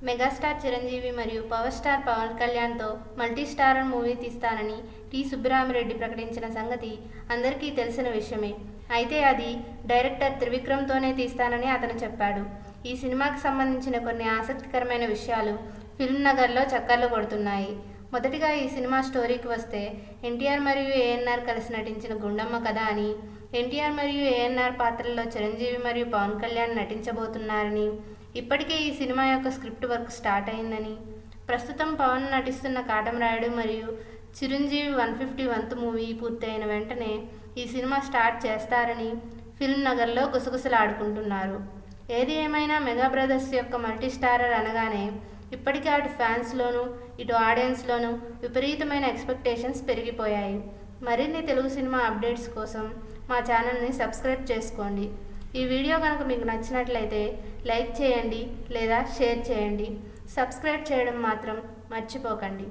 Megastar Chiranjeevi మరియు power star Pawan కళ్యాణ్తో multi starrer movie తీస్తానని టి సుబ్బరామిరెడ్డి ప్రకటించిన సంగతి అందరికీ తెలిసిన విషయమే. అయితే అది డైరెక్టర్ త్రివిక్రమ్తోనే తీస్తానని అతను చెప్పాడు. ఈ సినిమాకి సంబంధించిన కొన్ని ఆసక్తికరమైన విషయాలు ఫిల్మ్ నగర్లో చక్కర్లు కొడుతున్నాయి. మొదటిగా ఈ సినిమా స్టోరీకి వస్తే, ఎన్టీఆర్ మరియు ఏఎన్ఆర్ కలిసి నటించిన గుండమ్మ కథ అని, ఎన్టీఆర్ మరియు ఏఎన్ఆర్ పాత్రల్లో చిరంజీవి మరియు పవన్ కళ్యాణ్ నటించబోతున్నారని, ఇప్పటికే ఈ సినిమా యొక్క స్క్రిప్ట్ వర్క్ స్టార్ట్ అయిందని, ప్రస్తుతం పవన్ నటిస్తున్న కాటమరాయుడు మరియు చిరంజీవి 150వ మూవీ పూర్తయిన వెంటనే ఈ సినిమా స్టార్ట్ చేస్తారని ఫిల్మ్ నగర్లో గుసగుసలాడుకుంటున్నారు. ఏది ఏమైనా మెగా బ్రదర్స్ యొక్క మల్టీ స్టారర్ అనగానే ఇప్పటికే అటు ఫ్యాన్స్లోనూ ఇటు ఆడియన్స్లోనూ విపరీతమైన ఎక్స్పెక్టేషన్స్ పెరిగిపోయాయి. మరిన్ని తెలుగు సినిమా అప్డేట్స్ కోసం మా ఛానల్ని సబ్స్క్రైబ్ చేసుకోండి. ఈ వీడియో కనుక మీకు నచ్చినట్లయితే లైక్ చేయండి లేదా షేర్ చేయండి. సబ్స్క్రైబ్ చేయడం మాత్రం మర్చిపోకండి.